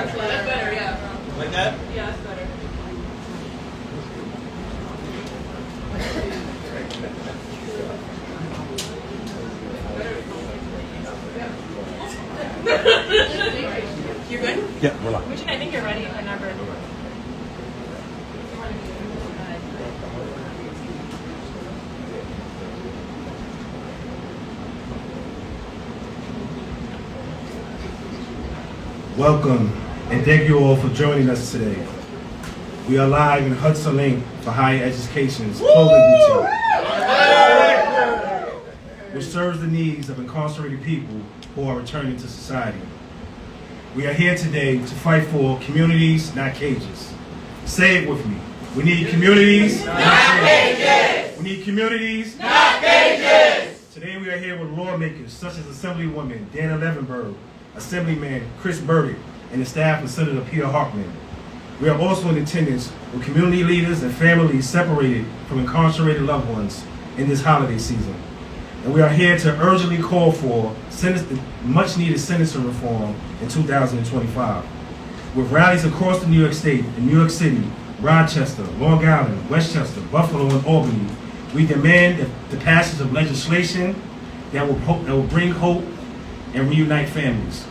That's better, yeah. Like that? Yeah, that's better. You good? Yeah, we're live. Richard, I think you're ready whenever. Welcome, and thank you all for joining us today. We are live in Hudson Link for Higher Education's clothing boutique, which serves the needs of incarcerated people who are returning to society. We are here today to fight for communities, not cages. Say it with me. We need communities, not cages. We need communities, not cages. Today we are here with lawmakers such as Assemblywoman Dana Levenberg, Assemblyman Chris Burdick, and the staff of Senator Peter Hartman. We are also in attendance with community leaders and families separated from incarcerated loved ones in this holiday season. And we are here to urgently call for much-needed sentencing reform in 2025. With rallies across the New York State and New York City, Rochester, Long Island, Westchester, Buffalo, and Albany, we demand the passage of legislation that will bring hope and reunite families.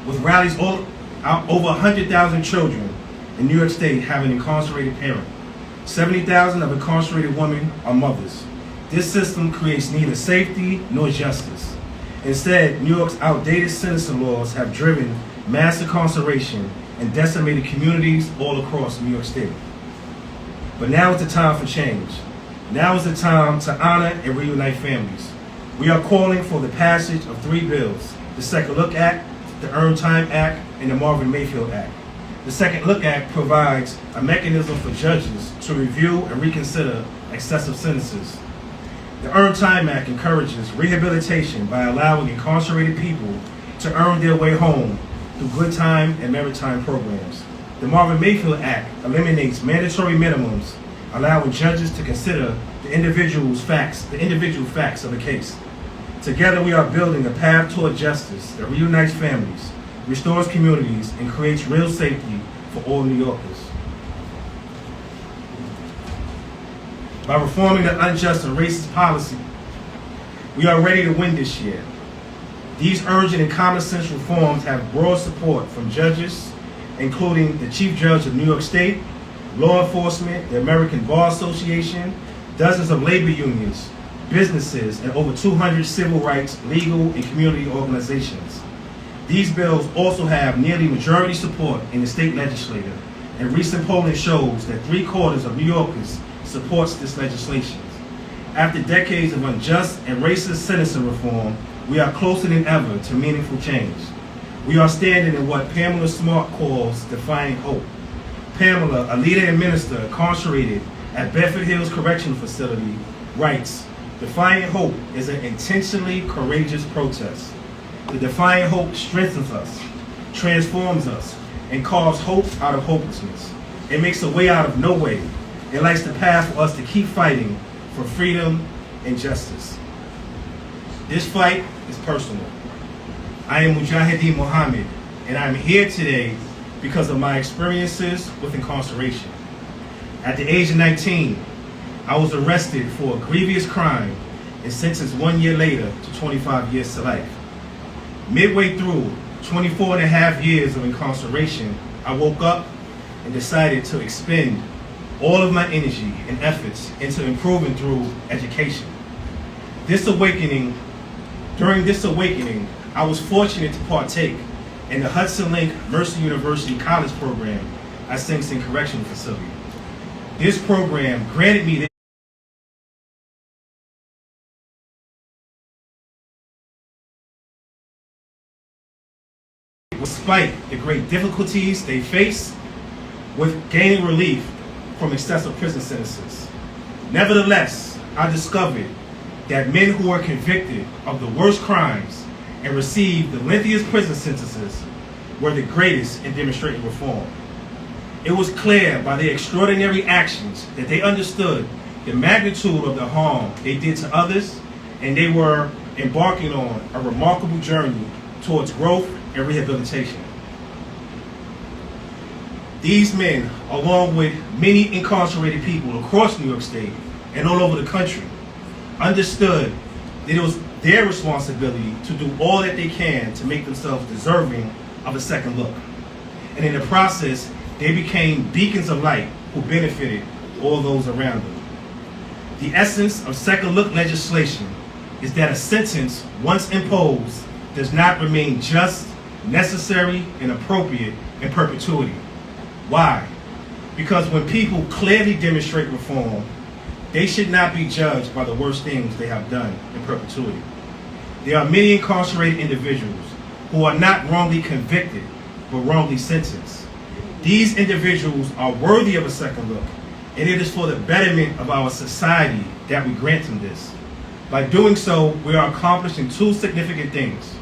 With rallies over 100,000 children in New York State have an incarcerated parent. 70,000 of incarcerated women are mothers. This system creates neither safety nor justice. Instead, New York's outdated sentencing laws have driven mass incarceration and decimated communities all across New York State. But now is the time for change. Now is the time to honor and reunite families. We are calling for the passage of 3 bills: the Second Look Act, the Earned Time Act, and the Marvin Mayfield Act. The Second Look Act provides a mechanism for judges to review and reconsider excessive sentences. The Earned Time Act encourages rehabilitation by allowing incarcerated people to earn their way home through good time and merit time programs. The Marvin Mayfield Act eliminates mandatory minimums, allowing judges to consider the individual facts of the case. Together we are building a path toward justice that reunites families, restores communities, and creates real safety for all New Yorkers. By reforming the unjust and racist policy, we are ready to win this year. These urgent and common sense reforms have broad support from judges, including the Chief Judge of New York State, law enforcement, the American Bar Association, dozens of labor unions, businesses, and over 200 civil rights, legal, and community organizations. These bills also have nearly majority support in the state legislature, and recent polling shows that 3/4 of New Yorkers supports this legislation. After decades of unjust and racist sentencing reform, we are closer than ever to meaningful change. We are standing in what Pamela Smart calls defiant hope. Pamela, a leader and minister incarcerated at Bedford Hills Correctional Facility, writes, "Defiant hope is an intentionally courageous protest. The defiant hope strengthens us, transforms us, and carves hope out of hopelessness. It makes a way out of no way. It lights the path for us to keep fighting for freedom and justice." This fight is personal. I am Mujahideen Muhammad, and I'm here today because of my experiences with incarceration. At the age of 19, I was arrested for a grievous crime and sentenced 1 year later to 25 years to life. Midway through 24 and a half years of incarceration, I woke up and decided to expend all of my energy and efforts into improving through education. During this awakening, I was fortunate to partake in the Hudson Link Mercer University College program at Sing Sing Correctional Facility. This program granted me despite the great difficulties they face with gaining relief from excessive prison sentences. Nevertheless, I discovered that men who are convicted of the worst crimes and received the lengthiest prison sentences were the greatest in demonstrating reform. It was clear by their extraordinary actions that they understood the magnitude of the harm they did to others, and they were embarking on a remarkable journey towards growth and rehabilitation. These men, along with many incarcerated people across New York State and all over the country, understood that it was their responsibility to do all that they can to make themselves deserving of a second look. And in the process, they became beacons of light who benefited all those around them. The essence of second look legislation is that a sentence once imposed does not remain just, necessary, and appropriate in perpetuity. Why? Because when people clearly demonstrate reform, they should not be judged by the worst things they have done in perpetuity. There are many incarcerated individuals who are not wrongly convicted, but wrongly sentenced. These individuals are worthy of a second look, and it is for the betterment of our society that we grant them this. By doing so, we are accomplishing two significant things.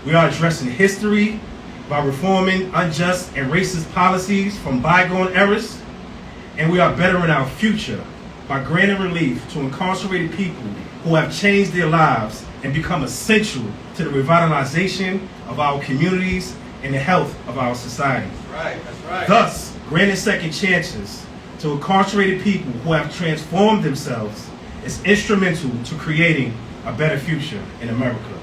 We are addressing history by reforming unjust and racist policies from bygone eras, and we are bettering our future by granting relief to incarcerated people who have changed their lives and become essential to the revitalization of our communities and the health of our society. That's right. Thus, granting second chances to incarcerated people who have transformed themselves is instrumental to creating a better future in America.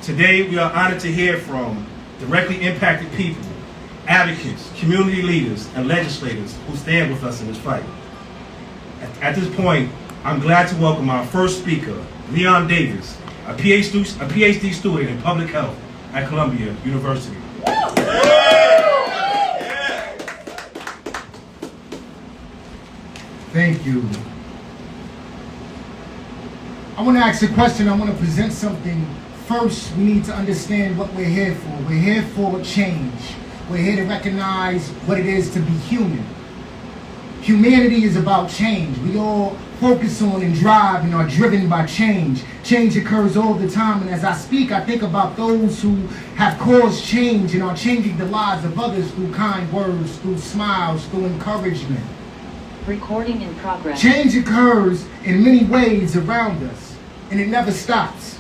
Today, we are honored to hear from directly impacted people, advocates, community leaders, and legislators who stand with us in this fight. At this point, I'm glad to welcome our first speaker, Leon Davis, a PhD student in public health at Columbia University. Thank you. I want to ask a question. I want to present something. First, we need to understand what we're here for. We're here for change. We're here to recognize what it is to be human. Humanity is about change. We all focus on and drive and are driven by change. Change occurs all the time, and as I speak, I think about those who have caused change and are changing the lives of others through kind words, through smiles, through encouragement. Recording in progress. Change occurs in many ways around us, and it never stops.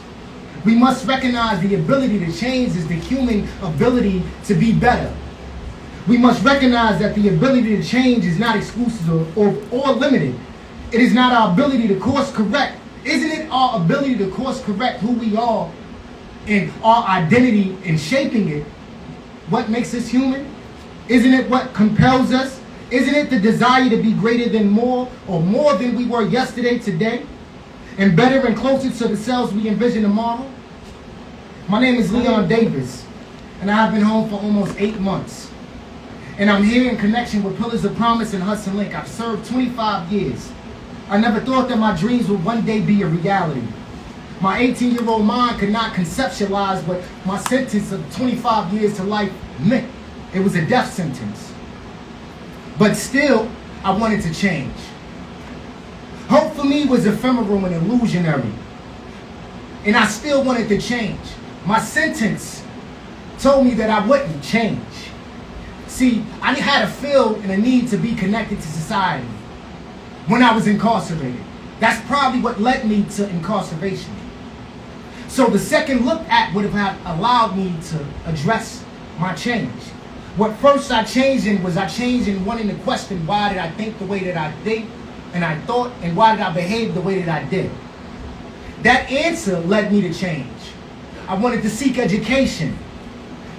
We must recognize the ability to change is the human ability to be better. We must recognize that the ability to change is not exclusive or limited. It is not our ability to course correct. Isn't it our ability to course correct who we are and our identity in shaping it what makes us human? Isn't it what compels us? Isn't it the desire to be greater than more, or more than we were yesterday, today, and better and closer to the selves we envision tomorrow? My name is Leon Davis, and I have been home for almost 8 months. And I'm here in connection with Pillars of Promise and Hudson Link. I've served 25 years. I never thought that my dreams would one day be a reality. My 18-year-old mind could not conceptualize what my sentence of 25 years to life meant. It was a death sentence. But still, I wanted to change. Hope for me was ephemeral and illusionary. And I still wanted to change. My sentence told me that I wouldn't change. See, I had a feel and a need to be connected to society when I was incarcerated. That's probably what led me to incarceration. So the second look at would have allowed me to address my change. What first I changed in was I changed in wanting to question, why did I think the way that I think and I thought, and why did I behave the way that I did? That answer led me to change. I wanted to seek education.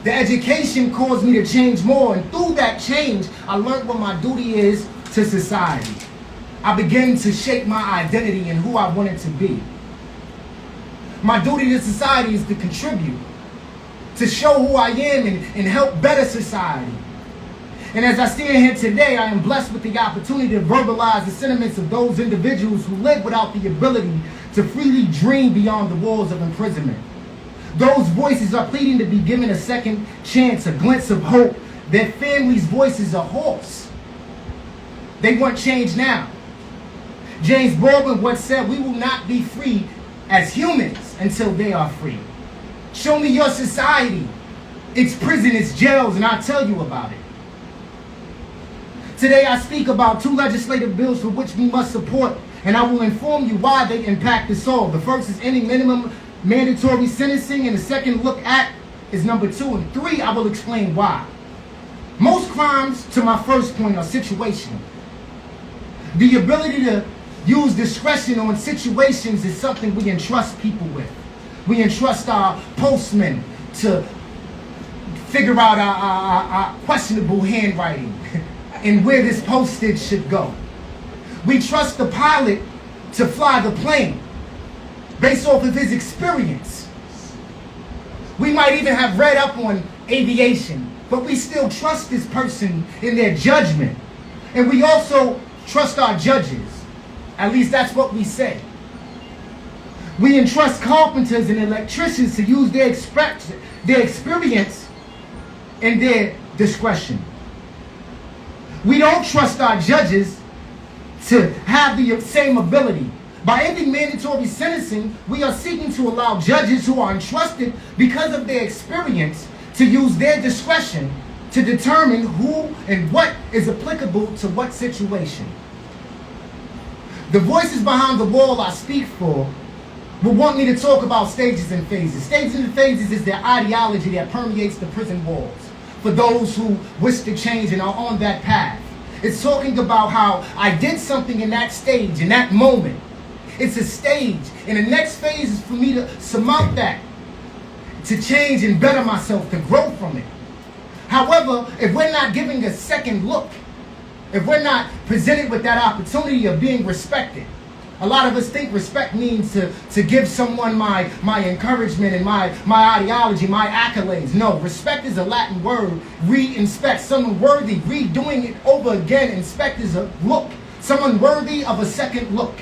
The education caused me to change more, and through that change, I learned what my duty is to society. I began to shape my identity and who I wanted to be. My duty to society is to contribute, to show who I am and help better society. And as I stand here today, I am blessed with the opportunity to verbalize the sentiments of those individuals who live without the ability to freely dream beyond the walls of imprisonment. Those voices are pleading to be given a second chance, a glimpse of hope. Their families' voices are hoarse. They want change now. James Baldwin once said, "We will not be free as humans until they are free." Show me your society, its prison, its jails, and I'll tell you about it. Today I speak about 2 legislative bills for which we must support, and I will inform you why they impact us all. The first is ending minimum mandatory sentencing, and the second look at is number 2, and 3 I will explain why. Most crimes, to my first point, are situational. The ability to use discretion on situations is something we entrust people with. We entrust our postmen to figure out our questionable handwriting and where this postage should go. We trust the pilot to fly the plane based off of his experience. We might even have read up on aviation, but we still trust this person in their judgment. And we also trust our judges. At least that's what we say. We entrust carpenters and electricians to use their experience and their discretion. We don't trust our judges to have the same ability. By ending mandatory sentencing, we are seeking to allow judges who are entrusted because of their experience to use their discretion to determine who and what is applicable to what situation. The voices behind the wall I speak for will want me to talk about stages and phases. Stages and phases is their ideology that permeates the prison walls for those who wish to change and are on that path. It's talking about how I did something in that stage, in that moment. It's a stage, and the next phase is for me to surmount that, to change and better myself, to grow from it. However, if we're not giving a second look, if we're not presented with that opportunity of being respected, a lot of us think respect means to give someone my encouragement and my ideology, my accolades. No, respect is a Latin word. Re-inspect, someone worthy, redoing it over again. Inspect is a look, someone worthy of a second look.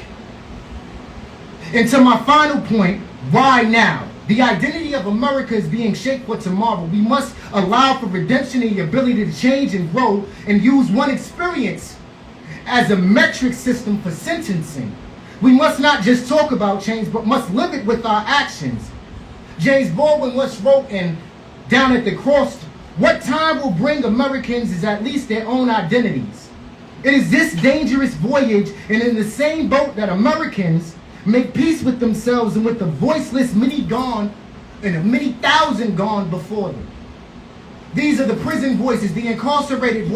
And to my final point, why now? The identity of America is being shaped for tomorrow. We must allow for redemption and the ability to change and grow and use one experience as a metric system for sentencing. We must not just talk about change, but must live it with our actions. James Baldwin once wrote in Down at the Cross, what time will bring Americans is at least their own identities. It is this dangerous voyage, and in the same boat that Americans make peace with themselves and with the voiceless many gone and the many thousand gone before them. These are the prison voices, the incarcerated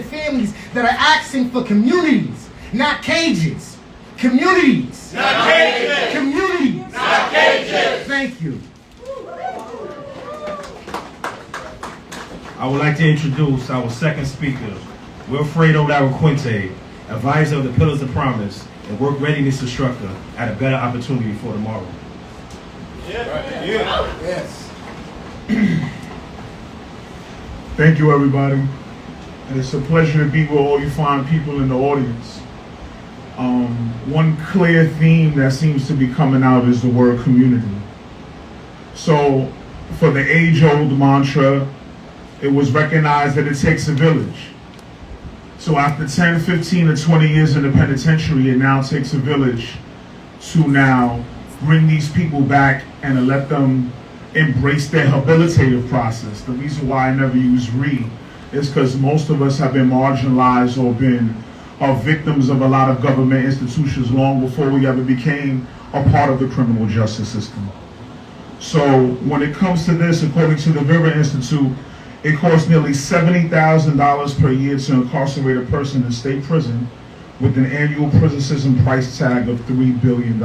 families that are asking for communities, not cages. Communities. Not cages. Communities. Not cages. Thank you. I would like to introduce our second speaker, Wilfredo Larraquinte, advisor of the Pillars of Promise and work readiness instructor at a better opportunity for tomorrow. Yes. Thank you, everybody. And it's a pleasure to be with all you fine people in the audience. One clear theme that seems to be coming out is the word community. So, for the age-old mantra, it was recognized that it takes a village. So after 10, 15, or 20 years in the penitentiary, it now takes a village to now bring these people back and to let them embrace their habilitative process. The reason why I never use re is because most of us have been marginalized or been victims of a lot of government institutions long before we ever became a part of the criminal justice system. So when it comes to this, according to the Vera Institute, it costs nearly $70,000 per year to incarcerate a person in state prison with an annual prison system price tag of $3 billion.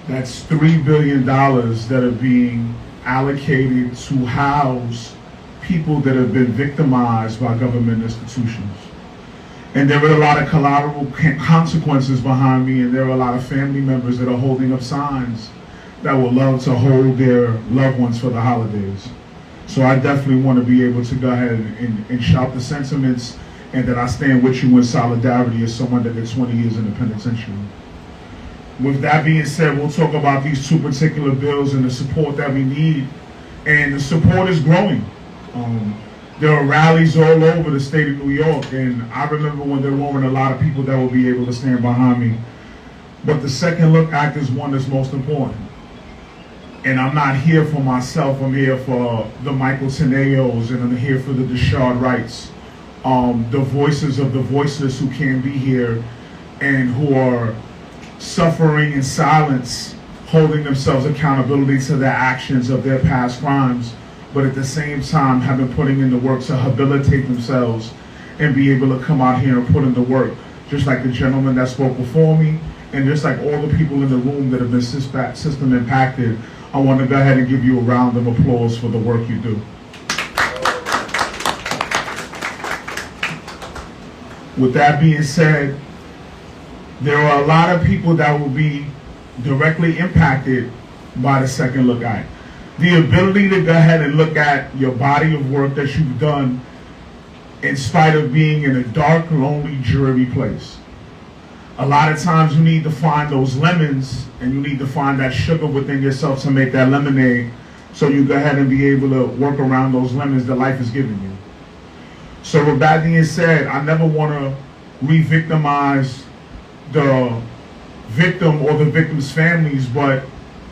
That's $3 billion that are being allocated to house people that have been victimized by government institutions. And there are a lot of collateral consequences behind me, and there are a lot of family members that are holding up signs that would love to hold their loved ones for the holidays. So I definitely want to be able to go ahead and shout the sentiments, and that I stand with you in solidarity as someone that did 20 years in the penitentiary. With that being said, we'll talk about these two particular bills and the support that we need. And the support is growing. There are rallies all over the state of New York, and I remember when there weren't a lot of people that would be able to stand behind me. But the Second Look Act is one that's most important. And I'm not here for myself, I'm here for the Michael Teneos, and I'm here for the Deshard Wrights, the voices of the voiceless who can't be here and who are suffering in silence, holding themselves accountability to their actions of their past crimes, but at the same time have been putting in the work to rehabilitate themselves and be able to come out here and put in the work, just like the gentleman that spoke before me, and just like all the people in the room that have been system impacted. I want to go ahead and give you a round of applause for the work you do. With that being said, there are a lot of people that will be directly impacted by the Second Look Act. The ability to go ahead and look at your body of work that you've done in spite of being in a dark, lonely, dreary place. A lot of times you need to find those lemons and you need to find that sugar within yourself to make that lemonade, so you go ahead and be able to work around those lemons that life has given you. So with that being said, I never want to re-victimize the victim or the victim's families, but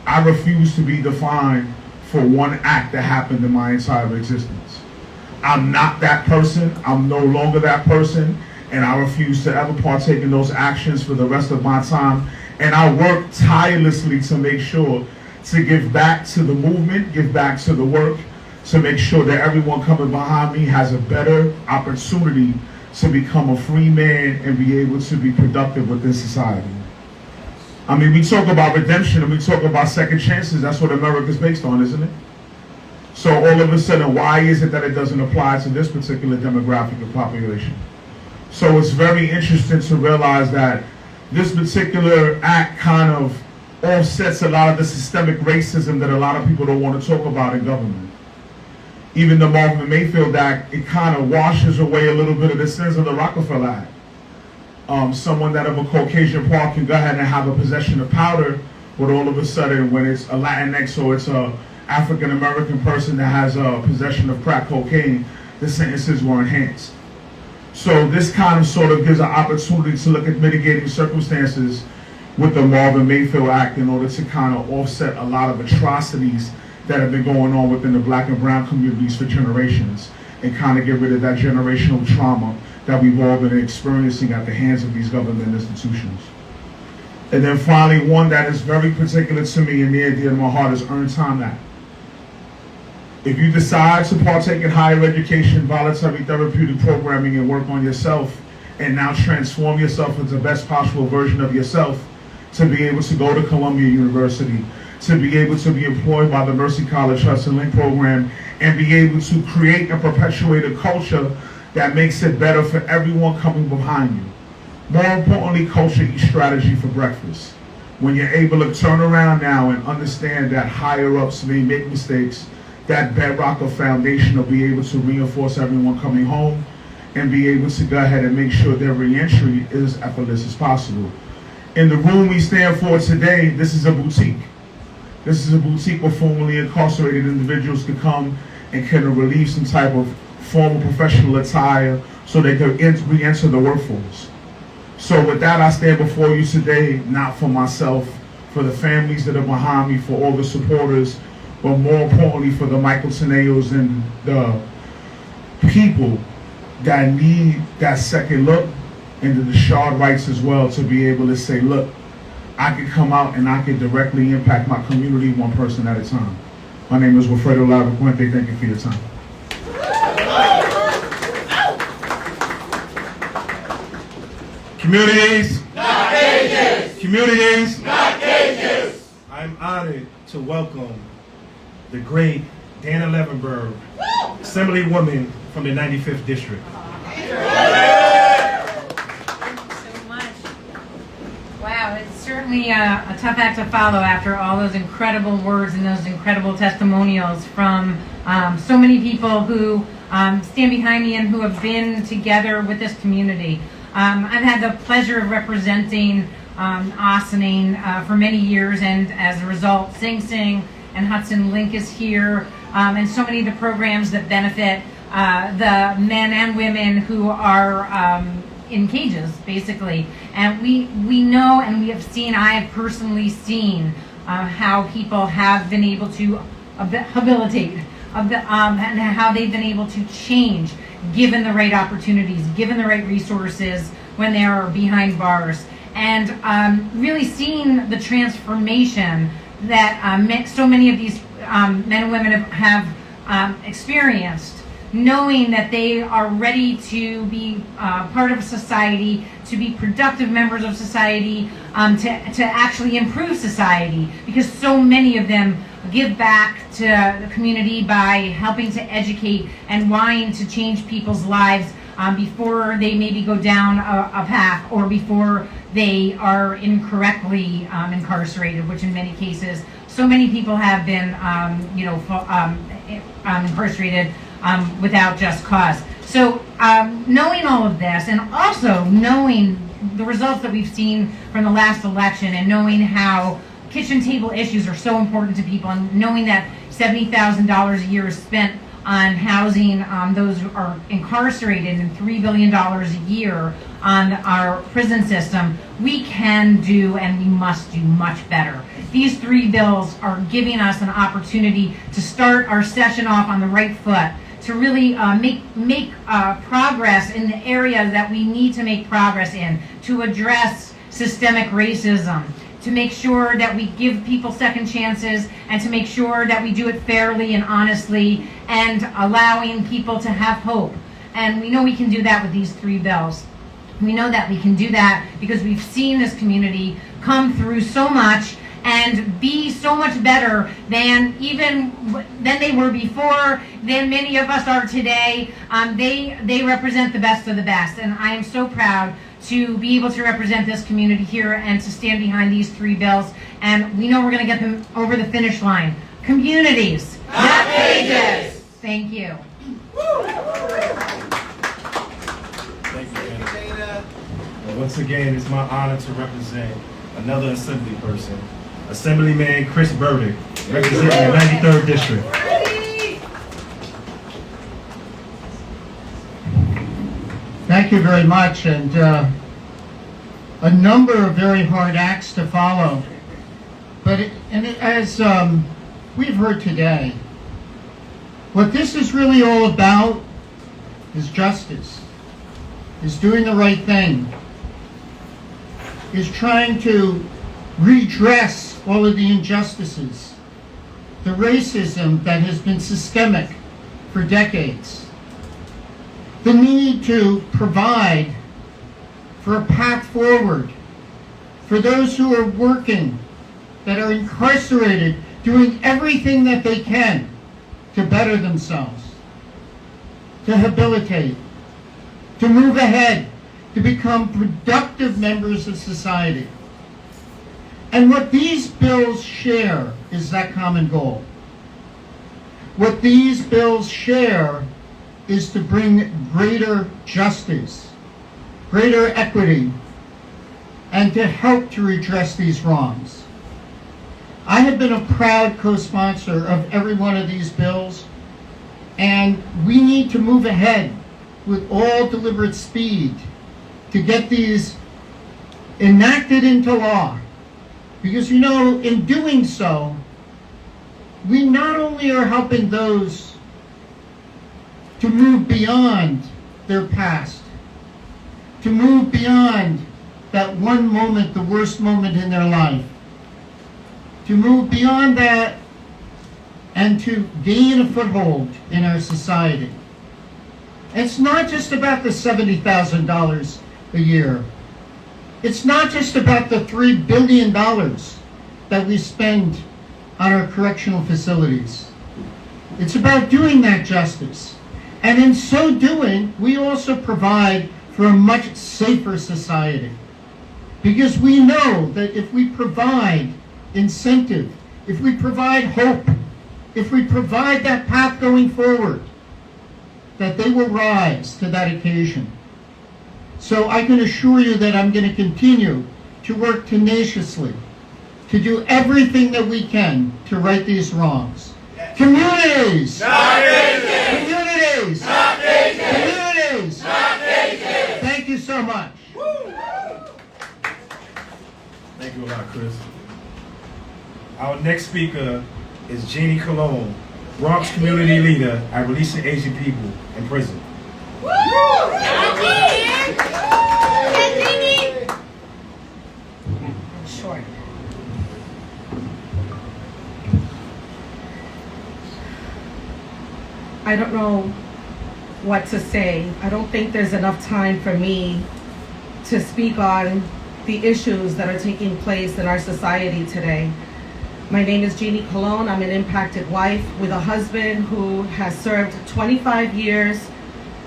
I refuse to be defined for one act that happened in my entire existence. I'm not that person. I'm no longer that person, and I refuse to ever partake in those actions for the rest of my time. And I work tirelessly to make sure to give back to the movement, give back to the work, to make sure that everyone coming behind me has a better opportunity to become a free man and be able to be productive within society. I mean, we talk about redemption and we talk about second chances. That's what America's based on, isn't it? So all of a sudden, why is it that it doesn't apply to this particular demographic of population? So it's very interesting to realize that this particular act kind of offsets a lot of the systemic racism that a lot of people don't want to talk about in government. Even the Marvin Mayfield Act, it kind of washes away a little bit of the sins of the Rockefeller Act. Someone that of a Caucasian part can go ahead and have a possession of powder, but all of a sudden when it's a Latinx or it's a African American person that has a possession of crack cocaine, the sentences were enhanced. So this kind of sort of gives an opportunity to look at mitigating circumstances with the Marvin Mayfield Act in order to kind of offset a lot of atrocities that have been going on within the black and brown communities for generations, and kind of get rid of that generational trauma that we've all been experiencing at the hands of these government institutions. And then finally, one that is very particular to me and near and dear to my heart is Earned Time Act. If you decide to partake in higher education, voluntary therapeutic programming, and work on yourself, and now transform yourself into the best possible version of yourself, to be able to go to Columbia University, to be able to be employed by the Mercy College Hudson Link program, and be able to create and perpetuate a culture that makes it better for everyone coming behind you. More importantly, culture eats strategy for breakfast. When you're able to turn around now and understand that higher ups may make mistakes, that bedrock or foundation will be able to reinforce everyone coming home and be able to go ahead and make sure their reentry is as effortless as possible. In the room we stand for today, this is a boutique. This is a boutique where formerly incarcerated individuals could come and can relieve some type of formal professional attire so they could re-enter the workforce. So with that, I stand before you today, not for myself, for the families that are behind me, for all the supporters, but more importantly for the Michael Teneos and the people that need that second look, and the Deshard Wrights as well, to be able to say, look, I can come out and I can directly impact my community one person at a time. My name is Wilfredo Lavacuente. Thank you for your time. Communities, Not cages! communities, Not cages! I'm honored to welcome the great Dana Levenberg, Assemblywoman from the 95th District. Thank you so much. Wow, it's certainly a tough act to follow after all those incredible words and those incredible testimonials from so many people who stand behind me and who have been together with this community. I've had the pleasure of representing Ossining for many years, and as a result, Sing Sing and Hudson Link is here, and so many of the programs that benefit the men and women who are in cages, basically. And we know, and we have seen, I have personally seen how people have been able to rehabilitate, and how they've been able to change, given the right opportunities, given the right resources when they are behind bars. And really seeing the transformation that so many of these men and women have experienced, knowing that they are ready to be part of society, to be productive members of society, to actually improve society, because so many of them give back to the community by helping to educate and wanting to change people's lives before they maybe go down a path or before they are incorrectly incarcerated, which in many cases, so many people have been, incarcerated without just cause. So knowing all of this, and also knowing the results that we've seen from the last election, and knowing how kitchen table issues are so important to people, and knowing that $70,000 a year is spent on housing those who are incarcerated and $3 billion a year on our prison system, we can do and we must do much better. These three bills are giving us an opportunity to start our session off on the right foot, to really make progress in the areas that we need to make progress in, to address systemic racism, to make sure that we give people second chances, and to make sure that we do it fairly and honestly, and allowing people to have hope. And we know we can do that with these three bills. We know that we can do that because we've seen this community come through so much and be so much better than they were before, than many of us are today. They represent the best of the best, and I am so proud to be able to represent this community here and to stand behind these three bills. And we know we're going to get them over the finish line. Communities, not cages. Thank you. Thank you, Dana. Well, once again, it's my honor to represent another assembly person, Assemblyman Chris Burdick, representing the 93rd District. Thank you very much, and a number of very hard acts to follow. But as we've heard today, what this is really all about is justice, is doing the right thing, is trying to redress all of the injustices, the racism that has been systemic for decades, the need to provide for a path forward for those who are working, that are incarcerated, doing everything that they can to better themselves, to habilitate, to move ahead, to become productive members of society. And what these bills share is that common goal. What these bills share is to bring greater justice, greater equity, and to help to redress these wrongs. I have been a proud co-sponsor of every one of these bills, and we need to move ahead with all deliberate speed to get these enacted into law. Because, in doing so, we not only are helping those to move beyond their past, to move beyond that one moment, the worst moment in their life, to move beyond that and to gain a foothold in our society. It's not just about the $70,000 a year. It's not just about the $3 billion that we spend on our correctional facilities. It's about doing that justice. And in so doing, we also provide for a much safer society. Because we know that if we provide incentive, if we provide hope, if we provide that path going forward, that they will rise to that occasion. So I can assure you that I'm going to continue to work tenaciously to do everything that we can to right these wrongs. Communities! Not cages! Communities! Not cages! Communities! Not cages! Thank you so much. Thank you a lot, Chris. Our next speaker is Jeannie Cologne, Bronx community leader at Releasing Asian People in Prison. Short. I don't know what to say. I don't think there's enough time for me to speak on the issues that are taking place in our society today. My name is Jeannie Colon. I'm an impacted wife with a husband who has served 25 years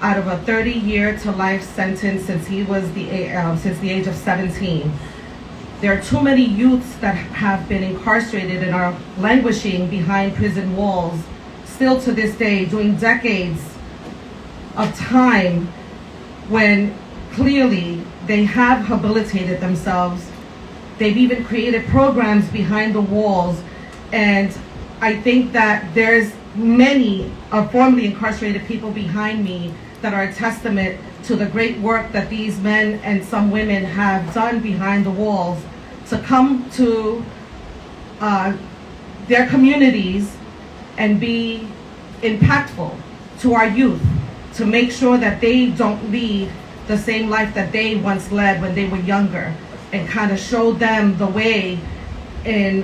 out of a 30-year to life sentence since he was since the age of 17. There are too many youths that have been incarcerated and are languishing behind prison walls, still to this day, doing decades of time when clearly they have habilitated themselves. They've even created programs behind the walls, and I think that there's many formerly incarcerated people behind me that are a testament to the great work that these men and some women have done behind the walls to come to their communities and be impactful to our youth, to make sure that they don't lead the same life that they once led when they were younger, and kind of show them the way in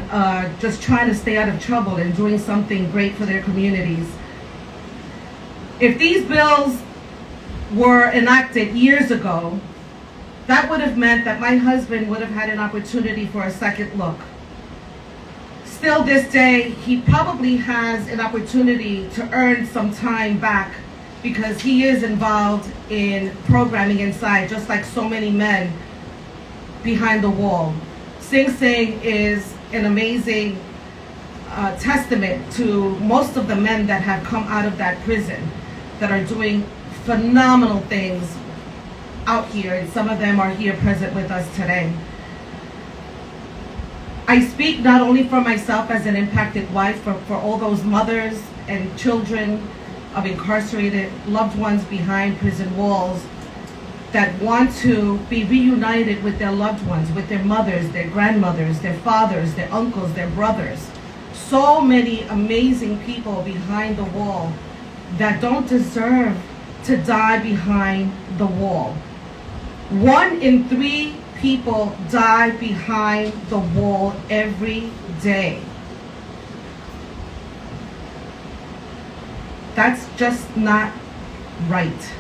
just trying to stay out of trouble and doing something great for their communities. If these bills were enacted years ago, that would have meant that my husband would have had an opportunity for a second look. Still this day, he probably has an opportunity to earn some time back because he is involved in programming inside, just like so many men behind the wall. Sing Sing is an amazing testament to most of the men that have come out of that prison that are doing phenomenal things out here, and some of them are here present with us today. I speak not only for myself as an impacted wife, but for all those mothers and children of incarcerated loved ones behind prison walls that want to be reunited with their loved ones, with their mothers, their grandmothers, their fathers, their uncles, their brothers. So many amazing people behind the wall that don't deserve to die behind the wall. 1 in 3 people die behind the wall every day. That's just not right.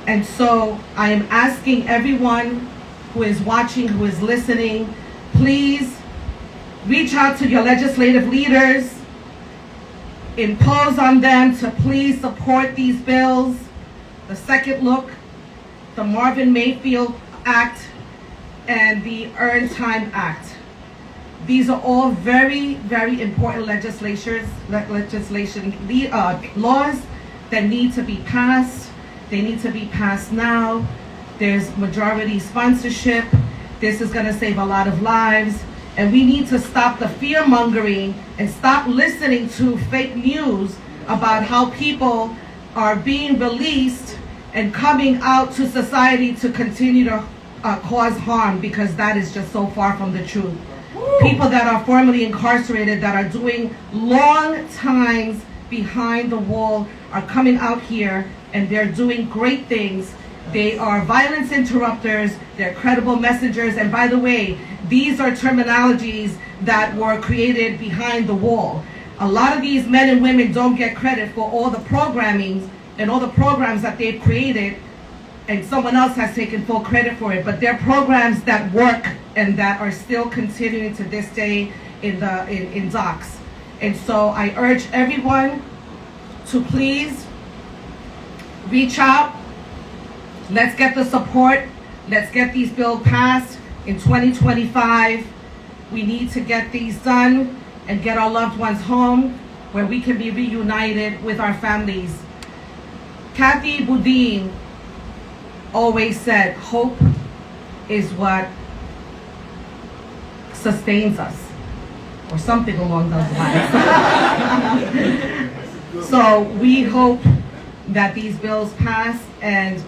And so I am asking everyone who is watching, who is listening, please reach out to your legislative leaders, impose on them to please support these bills, the Second Look, the Marvin Mayfield Act, and the Earned Time Act. These are all very, very important laws that need to be passed. They need to be passed now. There's majority sponsorship. This is going to save a lot of lives. And we need to stop the fear mongering and stop listening to fake news about how people are being released and coming out to society to continue to cause harm, because that is just so far from the truth. People that are formerly incarcerated, that are doing long times behind the wall, are coming out here and they're doing great things. They are violence interrupters, they're credible messengers, and by the way, these are terminologies that were created behind the wall. A lot of these men and women don't get credit for all the programming and all the programs that they've created, and someone else has taken full credit for it, but they're programs that work and that are still continuing to this day in docs. And so I urge everyone to please reach out. Let's get the support. Let's get these bills passed in 2025. We need to get these done and get our loved ones home where we can be reunited with our families. Kathy Boudin always said, hope is what sustains us, or something along those lines. So we hope that these bills pass, and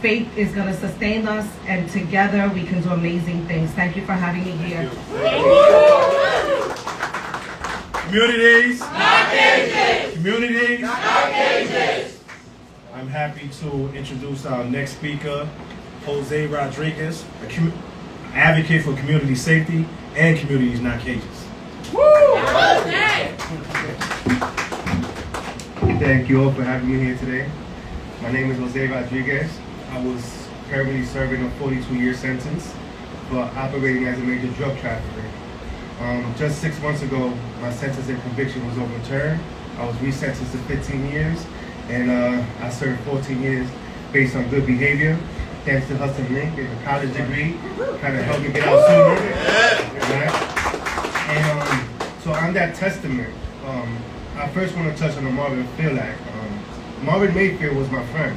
faith is going to sustain us, and together we can do amazing things. Thank you for having me here. Communities, Not cages. communities. Not cages. I'm happy to introduce our next speaker, Jose Rodriguez, advocate for community safety and communities, not cages. Woo! Thank you all for having me here today. My name is Jose Rodriguez. I was currently serving a 42-year sentence for operating as a major drug trafficker. Just 6 months ago, my sentence and conviction was overturned. I was resentenced to 15 years, and I served 14 years based on good behavior, thanks to Hudson Link and a college degree, kind of helped me get out sooner. Right? And so on that testament, I first want to touch on the Marvin Field Act. Marvin Mayfield was my friend.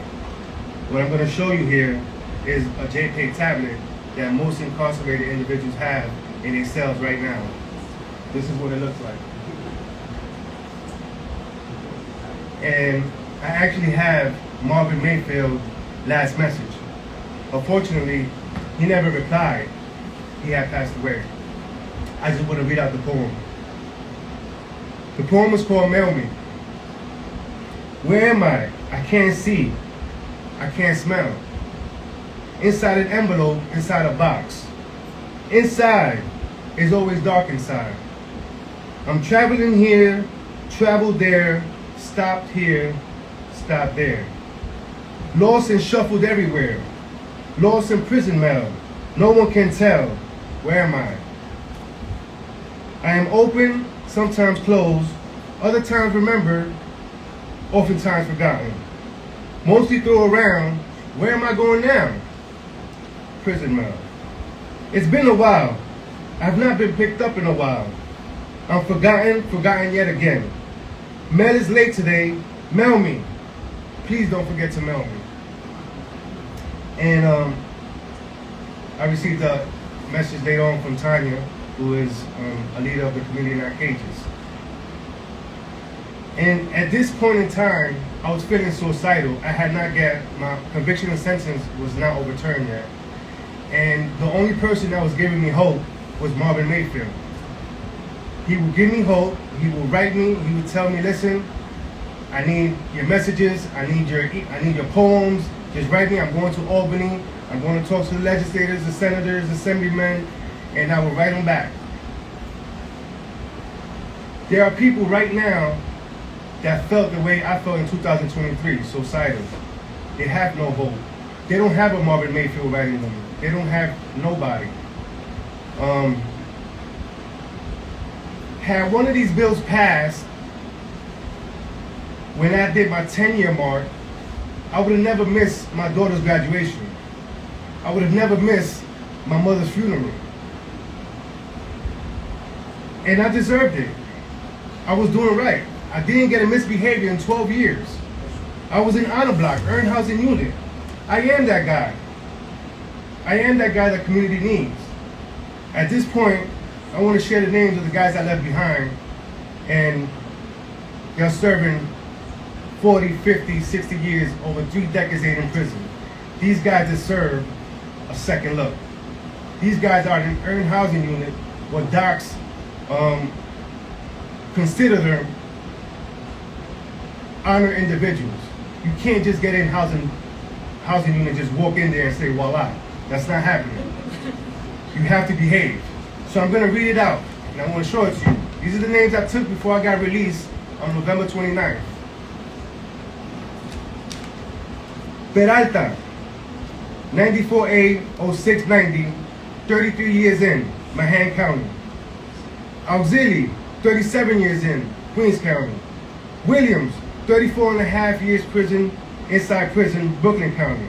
What I'm going to show you here is a JPEG tablet that most incarcerated individuals have in their cells right now. This is what it looks like. And I actually have Marvin Mayfield's last message. Unfortunately, he never replied. He had passed away. I just want to read out the poem. The poem is called Mail Me. Where am I? I can't see. I can't smell. Inside an envelope, inside a box. Inside is always dark inside. I'm traveling here, traveled there, stopped here, stopped there. Lost and shuffled everywhere. Lost in prison mail. No one can tell. Where am I? I am open, sometimes closed, other times remembered, oftentimes forgotten. Mostly throw around, where am I going now? Prison mail. It's been a while. I've not been picked up in a while. I'm forgotten yet again. Mail is late today. Mail me. Please don't forget to mail me. And I received a message later on from Tanya, who is a leader of the community in our Cages. And at this point in time, I was feeling suicidal. I had not got, my conviction and sentence was not overturned yet. And the only person that was giving me hope was Marvin Mayfield. He would give me hope, he would write me, he would tell me, listen, I need your messages, I need your poems, just write me, I'm going to Albany, I'm going to talk to the legislators, the senators, assemblymen, and I will write them back. There are people right now that felt the way I felt in 2023, suicidal. They have no hope. They don't have a Marvin Mayfield writing them. They don't have nobody. Had one of these bills passed, when I did my 10-year mark, I would have never missed my daughter's graduation. I would have never missed my mother's funeral. And I deserved it. I was doing right. I didn't get a misbehavior in 12 years. I was in honor block, earned housing unit. I am that guy. I am that guy that community needs. At this point, I want to share the names of the guys I left behind, and they're serving 40, 50, 60 years, over 3 decades in prison. These guys deserve a second look. These guys are in earned housing unit, what docs consider them honor individuals. You can't just get in housing unit and just walk in there and say, voila. That's not happening. You have to behave. So I'm going to read it out, and I want to show it to you. These are the names I took before I got released on November 29th. Peralta, 94A 0690, 33 years in, Mahan County. Auxili, 37 years in, Queens County. Williams, 34 and a half years prison, inside prison, Brooklyn County.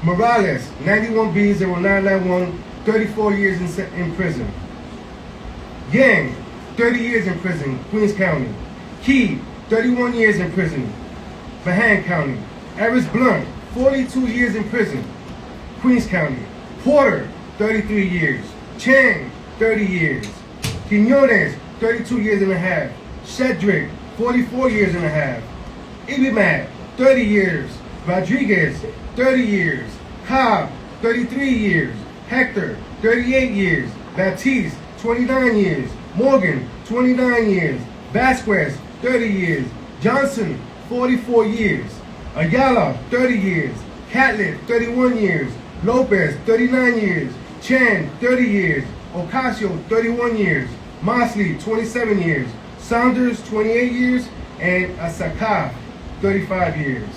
Morales, 91B 0991, 34 years in prison. Yang, 30 years in prison, Queens County. Key, 31 years in prison, Mahan County. Aris Blunt, 42 years in prison, Queens County. Porter, 33 years. Chang, 30 years. Quinones, 32 years and a half. Shedrick, 44 years and a half. Ibimat, 30 years. Rodriguez, 30 years. Cobb, 33 years. Hector, 38 years. Baptiste, 29 years. Morgan, 29 years. Vasquez, 30 years. Johnson, 44 years. Ayala, 30 years. Catlett, 31 years. Lopez, 39 years. Chan, 30 years. Ocasio, 31 years. Mosley, 27 years. Saunders, 28 years. And Asakaf, 35 years.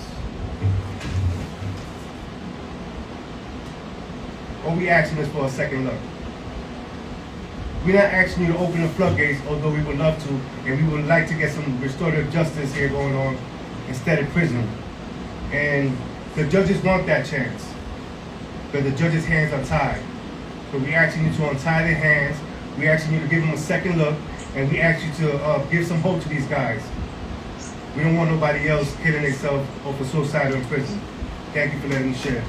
All we asking is for a second look. We're not asking you to open the floodgates, although we would love to, and we would like to get some restorative justice here going on instead of prison. And the judges want that chance, but the judges' hands are tied. But we asking you to untie their hands. We asking you to give them a second look, and we ask you to give some hope to these guys. We don't want nobody else killing themselves or for suicide in prison. Thank you for letting me share.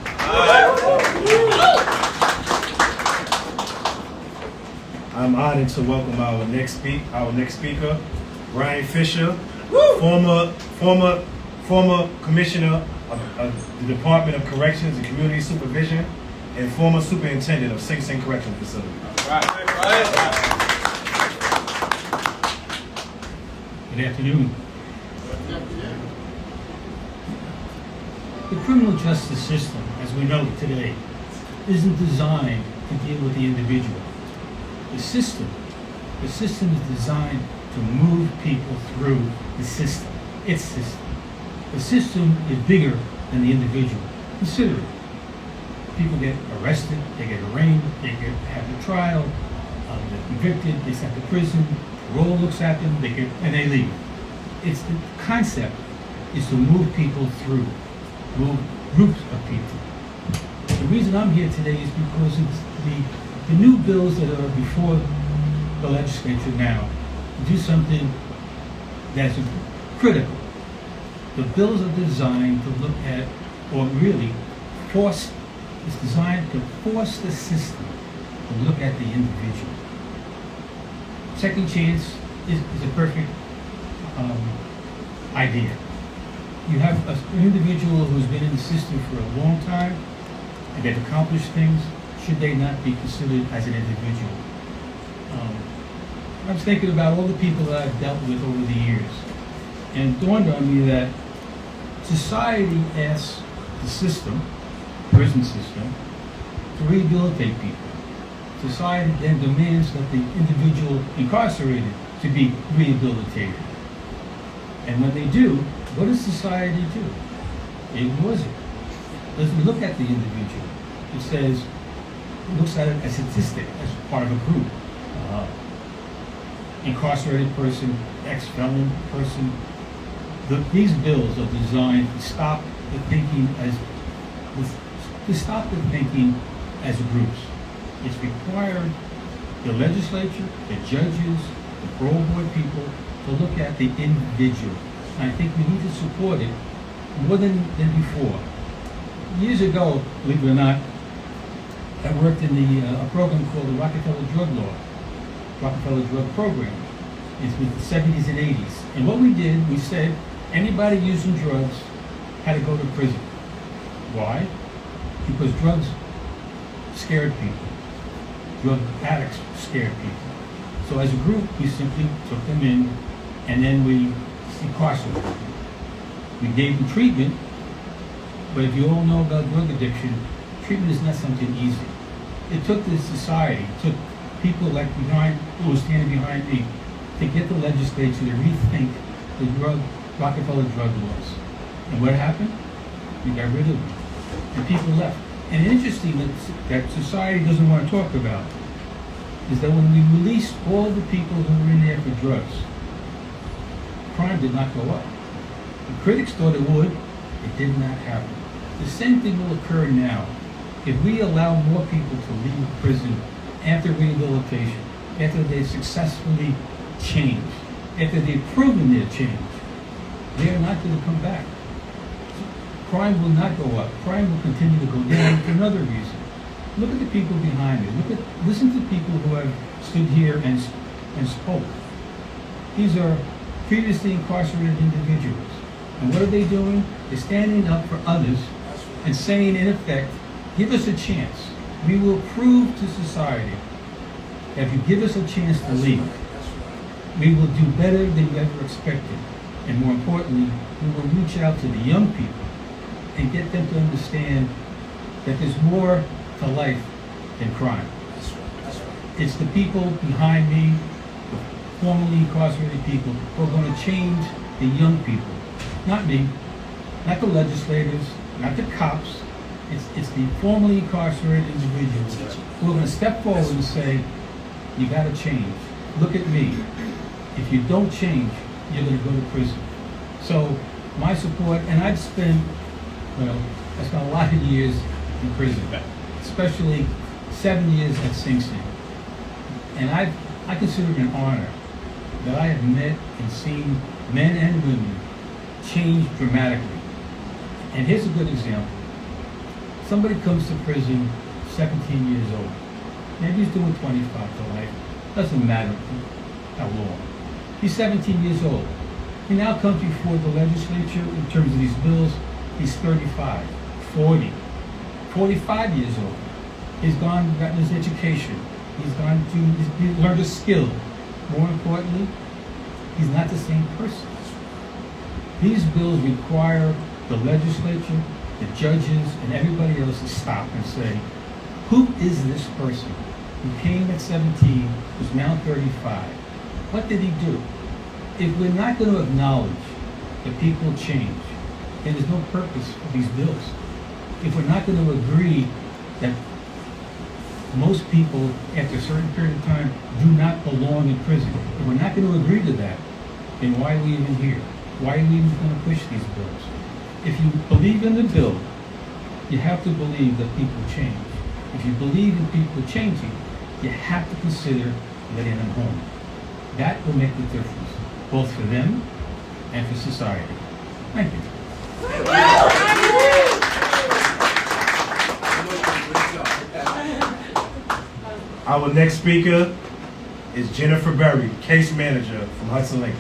I'm honored to welcome our next speaker, Brian Fisher, former commissioner of the Department of Corrections and Community Supervision, and former superintendent of Sing Sing Correctional Facility. Good afternoon. The criminal justice system, as we know it today, isn't designed to deal with the individual. The system is designed to move people through the system, its system. The system is bigger than the individual. Consider it. People get arrested, they get arraigned, have a trial, they're convicted, they sent to prison, parole looks at them, and they leave. The concept is to move people through, move groups of people. The reason I'm here today is because it's the new bills that are before the legislature now do something that's critical. The bills are designed to look at, or really it's designed to force the system to look at the individual. Second chance is a perfect idea. You have an individual who's been in the system for a long time, and they've accomplished things. Should they not be considered as an individual? I was thinking about all the people that I've dealt with over the years, and it dawned on me that society asks the system, prison system, to rehabilitate people. Society then demands that the individual incarcerated to be rehabilitated. And when they do, what does society do? It ignores it. Doesn't look at the individual. It says, looks at it as a statistic, as part of a group. Incarcerated person, ex-felon person. These bills are designed to stop the thinking as groups. It's required the legislature, the judges, the parole board people to look at the individual. And I think we need to support it more than before. Years ago, believe it or not, I worked in a program called the Rockefeller Drug Program. It's with the 70s and 80s. And what we did, we said anybody using drugs had to go to prison. Why? Because drugs scared people. Drug addicts scared people. So as a group, we simply took them in, and then we incarcerated them. We gave them treatment, but if you all know about drug addiction, treatment is not something easy. It took this society, it took people like who was standing behind me, to get the legislature to rethink the Rockefeller drug laws. And what happened? We got rid of them. And people left. And interesting that society doesn't want to talk about is that when we released all the people who were in there for drugs, crime did not go up. The critics thought it would. It did not happen. The same thing will occur now. If we allow more people to leave prison after rehabilitation, after they successfully change, after they've proven their change, they are not going to come back. Crime will not go up. Crime will continue to go down for another reason. Look at the people behind me. Listen to people who have stood here and spoke. These are previously incarcerated individuals. And what are they doing? They're standing up for others and saying, in effect, give us a chance. We will prove to society that if you give us a chance to leave, we will do better than you ever expected. And more importantly, we will reach out to the young people and get them to understand that there's more to life than crime. It's the people behind me, the formerly incarcerated people, who are going to change the young people. Not me, not the legislators, not the cops. It's the formerly incarcerated individuals who are going to step forward and say, you got to change. Look at me. If you don't change, you're going to go to prison. So my support, and I spent a lot of years in prison, especially 7 years at Sing Sing. And I consider it an honor that I have met and seen men and women change dramatically. And here's a good example. Somebody comes to prison 17 years old. Maybe he's doing 25 to life. Doesn't matter how long. He's 17 years old. He now comes before the legislature in terms of these bills. He's 35, 40, 45 years old. He's gotten his education. He's learned a skill. More importantly, he's not the same person. These bills require the legislature, the judges, and everybody else to stop and say, who is this person who came at 17, who's now 35? What did he do? If we're not going to acknowledge that people change, then there's no purpose for these bills. If we're not going to agree that most people, after a certain period of time, do not belong in prison, if we're not going to agree to that, then why are we even here? Why are we even going to push these bills? If you believe in the bill, you have to believe that people change. If you believe in people changing, you have to consider letting them home. That will make the difference, both for them and for society. Thank you. Our next speaker is Jennifer Berry, case manager from Hudson Link.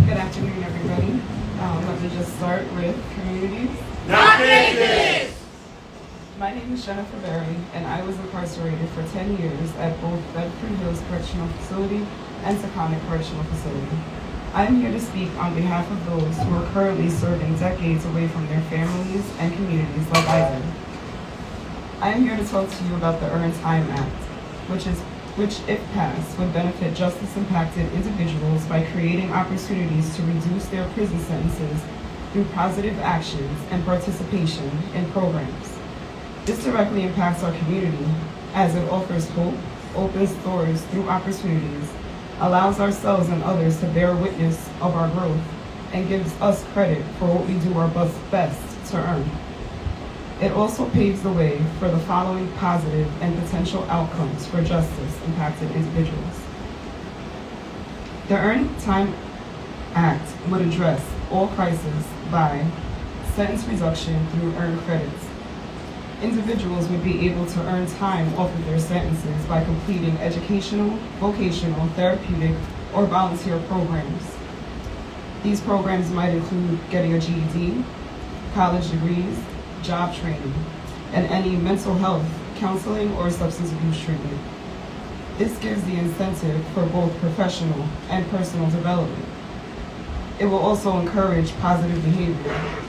Good afternoon, everybody. Let me just start with communities. Not cages! My name is Jennifer Berry, and I was incarcerated for 10 years at both Bedford Hills Correctional Facility and Seconic Correctional Facility. I am here to speak on behalf of those who are currently serving decades away from their families and communities like I did. I am here to talk to you about the Earned Time Act, which, if passed, would benefit justice-impacted individuals by creating opportunities to reduce their prison sentences through positive actions and participation in programs. This directly impacts our community as it offers hope, opens doors through opportunities, allows ourselves and others to bear witness of our growth, and gives us credit for what we do our best to earn. It also paves the way for the following positive and potential outcomes for justice-impacted individuals. The Earned Time Act would address all crises by sentence reduction through earned credits. Individuals would be able to earn time off of their sentences by completing educational, vocational, therapeutic, or volunteer programs. These programs might include getting a GED, college degrees, job training, and any mental health, counseling, or substance abuse treatment. This gives the incentive for both professional and personal development. It will also encourage positive behavior.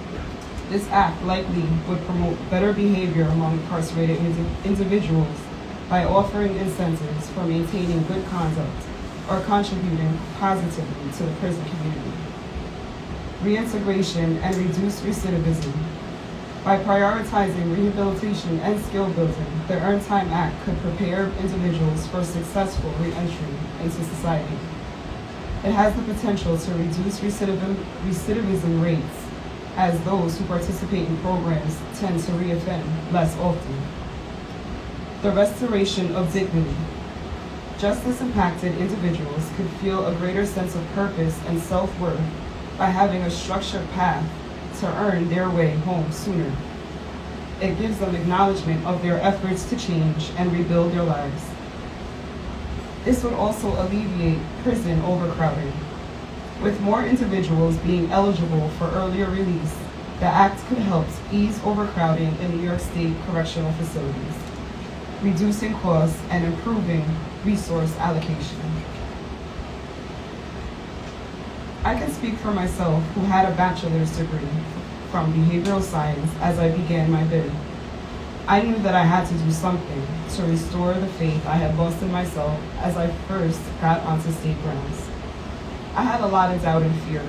This act likely would promote better behavior among incarcerated individuals by offering incentives for maintaining good conduct or contributing positively to the prison community. Reintegration and reduced recidivism. By prioritizing rehabilitation and skill building, the Earned Time Act could prepare individuals for successful re-entry into society. It has the potential to reduce recidivism rates, as those who participate in programs tend to reoffend less often. The restoration of dignity. Justice-impacted individuals could feel a greater sense of purpose and self-worth by having a structured path to earn their way home sooner. It gives them acknowledgement of their efforts to change and rebuild their lives. This would also alleviate prison overcrowding. With more individuals being eligible for earlier release, the act could help ease overcrowding in New York State correctional facilities, reducing costs and improving resource allocation. I can speak for myself, who had a bachelor's degree from behavioral science as I began my bid. I knew that I had to do something to restore the faith I had lost in myself as I first got onto state grounds. I had a lot of doubt and fear,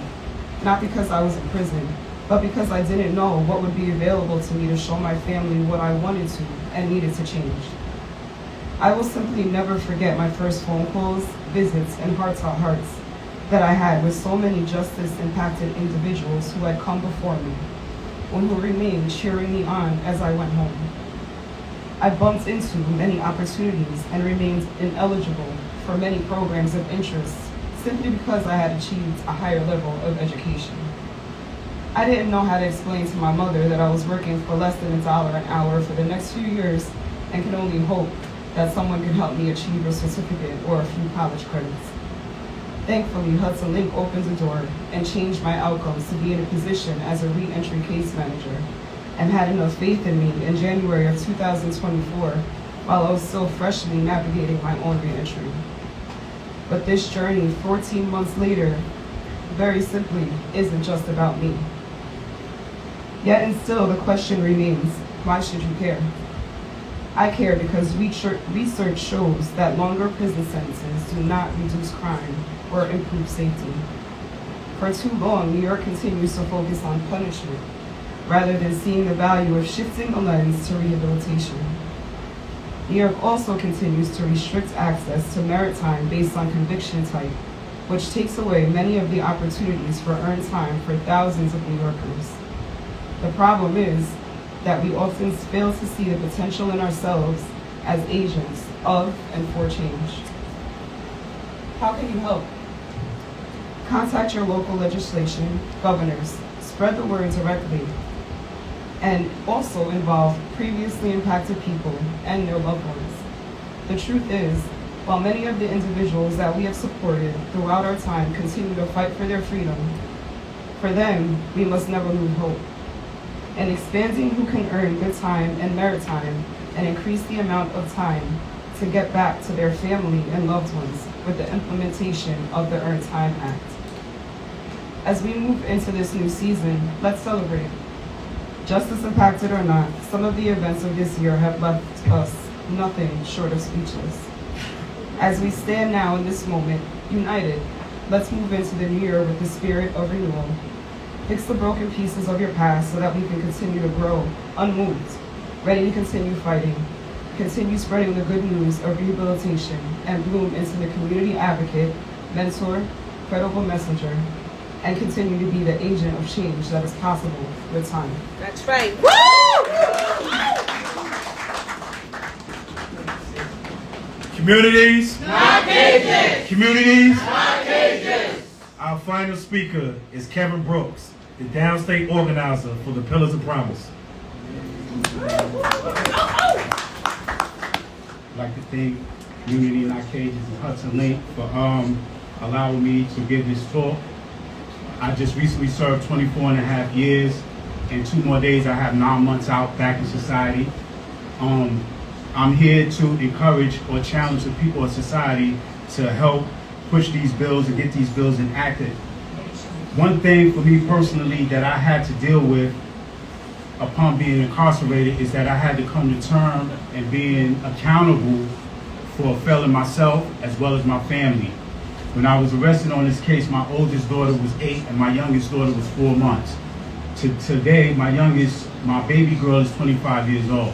not because I was in prison, but because I didn't know what would be available to me to show my family what I wanted to and needed to change. I will simply never forget my first phone calls, visits, and heart-to-hearts that I had with so many justice-impacted individuals who had come before me, and who remained cheering me on as I went home. I bumped into many opportunities and remained ineligible for many programs of interest simply because I had achieved a higher level of education. I didn't know how to explain to my mother that I was working for less than $1 an hour for the next few years and could only hope that someone could help me achieve a certificate or a few college credits. Thankfully, Hudson Link opened the door and changed my outcomes to be in a position as a reentry case manager, and had enough faith in me in January of 2024 while I was still freshly navigating my own reentry. But this journey 14 months later, very simply, isn't just about me. Yet and still the question remains, why should you care? I care because research shows that longer prison sentences do not reduce crime or improve safety. For too long, New York continues to focus on punishment rather than seeing the value of shifting the lens to rehabilitation. New York also continues to restrict access to merit time based on conviction type, which takes away many of the opportunities for earned time for thousands of New Yorkers. The problem is that we often fail to see the potential in ourselves as agents of and for change. How can you help? Contact your local legislation, governors, spread the word directly, and also involve previously impacted people and their loved ones. The truth is, while many of the individuals that we have supported throughout our time continue to fight for their freedom, for them, we must never lose hope. And expanding who can earn good time and merit time and increase the amount of time to get back to their family and loved ones with the implementation of the Earned Time Act. As we move into this new season, let's celebrate. Justice impacted or not, some of the events of this year have left us nothing short of speechless. As we stand now in this moment, united, let's move into the new year with the spirit of renewal. Fix the broken pieces of your past so that we can continue to grow, unmoved, ready to continue fighting, continue spreading the good news of rehabilitation, and bloom into the community advocate, mentor, credible messenger, and continue to be the agent of change that is possible with time. That's right. Communities. Not cages. Communities. Not cages. Our final speaker is Kevin Brooks, the downstate organizer for the Pillars of Promise. I'd like to thank Community Not Cages and Hudson Link for allowing me to give this talk. I just recently served 24 and a half years. In 2 more days, I have 9 months out back in society. I'm here to encourage or challenge the people of society to help push these bills and get these bills enacted. One thing for me personally that I had to deal with upon being incarcerated is that I had to come to terms and being accountable for failing myself as well as my family. When I was arrested on this case, my oldest daughter was 8 and my youngest daughter was 4 months. Today, my baby girl is 25 years old.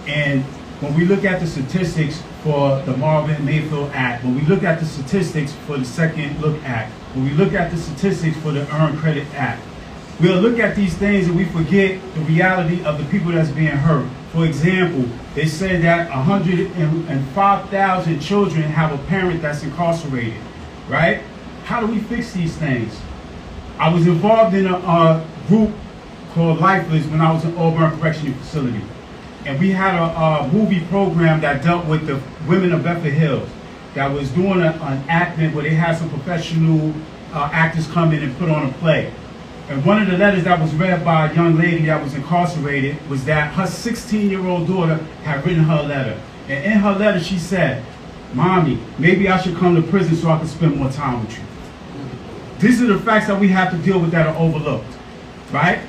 And when we look at the statistics for the Marvin Mayfield Act, when we look at the statistics for the Second Look Act, when we look at the statistics for the Earned Credit Act, we'll look at these things and we forget the reality of the people that's being hurt. For example, they say that 105,000 children have a parent that's incarcerated, right? How do we fix these things? I was involved in a group called Lifeless when I was in Auburn Correctional Facility. And we had a movie program that dealt with the women of Bedford Hills that was doing an acting where they had some professional actors come in and put on a play. And one of the letters that was read by a young lady that was incarcerated was that her 16-year-old daughter had written her a letter. And in her letter she said, "Mommy, maybe I should come to prison so I can spend more time with you." These are the facts that we have to deal with that are overlooked, right?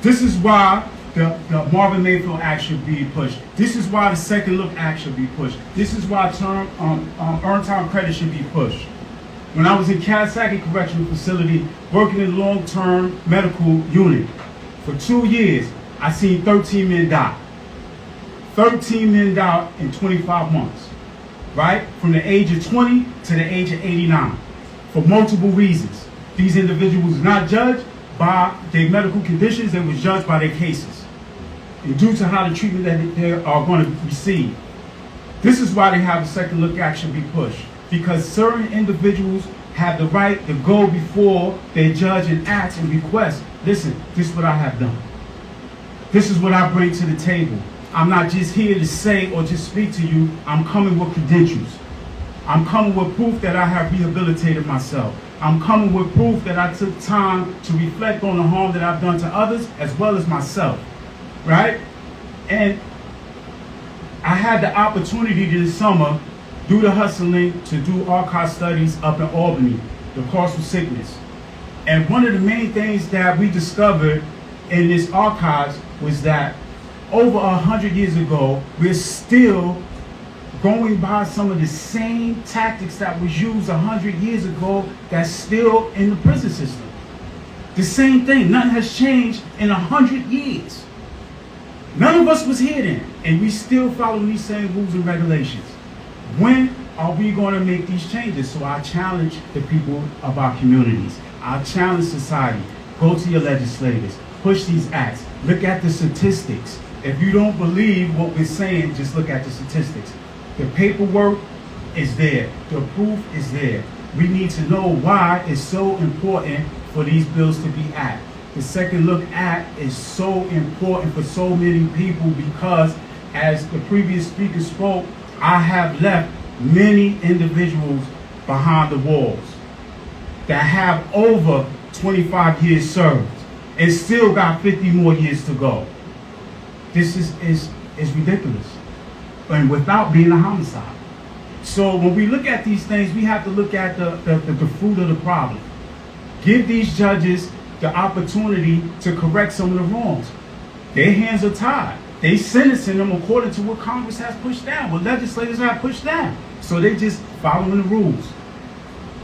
This is why the Marvin Mayfield Act should be pushed. This is why the Second Look Act should be pushed. This is why earned time credit should be pushed. When I was in Cassaki Correctional Facility working in the long-term medical unit for 2 years, I seen 13 men die. 13 men died in 25 months, right? From the age of 20 to the age of 89 for multiple reasons. These individuals were not judged by their medical conditions, they were judged by their cases. And due to how the treatment that they are going to receive. This is why they have a Second Look Act should be pushed. Because certain individuals have the right to go before their judge and ask and request, listen, this is what I have done. This is what I bring to the table. I'm not just here to say or just speak to you, I'm coming with credentials. I'm coming with proof that I have rehabilitated myself. I'm coming with proof that I took time to reflect on the harm that I've done to others as well as myself, right? And I had the opportunity this summer through the Hudson Link to do archive studies up in Albany, the cause of sickness. And one of the main things that we discovered in this archives was that over 100 years ago, we're still going by some of the same tactics that was used 100 years ago that's still in the prison system. The same thing, nothing has changed in 100 years. None of us was here then, and we still follow these same rules and regulations. When are we going to make these changes? So I challenge the people of our communities. I challenge society. Go to your legislators. Push these acts. Look at the statistics. If you don't believe what we're saying, just look at the statistics. The paperwork is there. The proof is there. We need to know why it's so important for these bills to be acted. The Second Look Act is so important for so many people because, as the previous speaker spoke, I have left many individuals behind the walls that have over 25 years served and still got 50 more years to go. This is ridiculous, and without being a homicide. So when we look at these things, we have to look at the fruit of the problem. Give these judges the opportunity to correct some of the wrongs. Their hands are tied. They sentencing them according to what Congress has pushed down, what legislators have pushed down. So they just following the rules.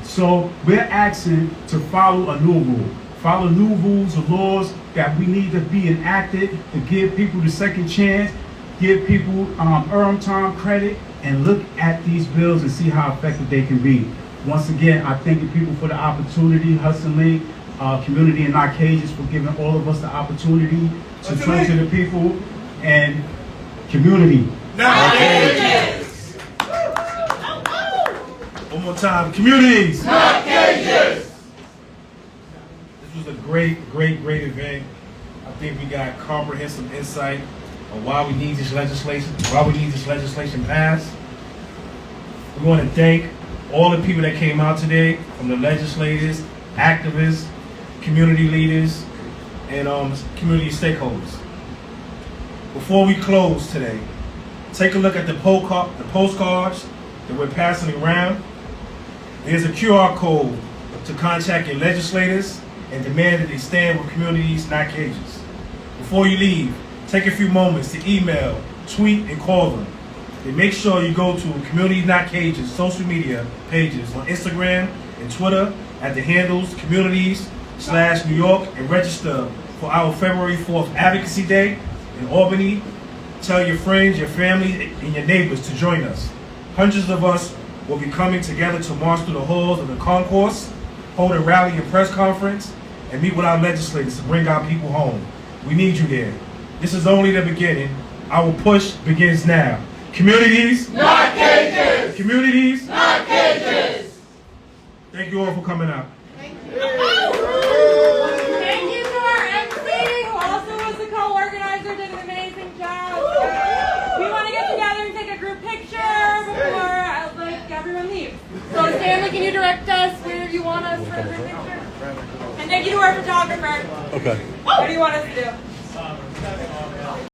So we're asking to follow a new rule. Follow new rules or laws that we need to be enacted to give people the second chance, give people earned time credit, and look at these bills and see how effective they can be. Once again, I thank the people for the opportunity. Hudson Link, community and not cages, for giving all of us the opportunity to talk to the people and community. Not cages! One more time, communities! Not cages! This was a great event. I think we got comprehensive insight on why we need this legislation, passed. We want to thank all the people that came out today, from the legislators, activists, community leaders, and community stakeholders. Before we close today, take a look at the postcards that we're passing around. There's a QR code to contact your legislators and demand that they stand with communities, not cages. Before you leave, take a few moments to email, tweet, and call them. And make sure you go to Communities Not Cages social media pages on Instagram and Twitter at the handles communities/New York, and register for our February 4th Advocacy Day in Albany. Tell your friends, your family, and your neighbors to join us. Hundreds of us will be coming together to march through the halls of the concourse, hold a rally and press conference, and meet with our legislators to bring our people home. We need you there. This is only the beginning. Our push begins now. Communities, not cages! Communities, not cages! Thank you all for coming out. Thank you to our MC, who also was the co-organizer, did an amazing job. We want to get together and take a group picture before everyone leaves. So Stanley, can you direct us where you want us for a group picture? And thank you to our photographer. Okay. What do you want us to do?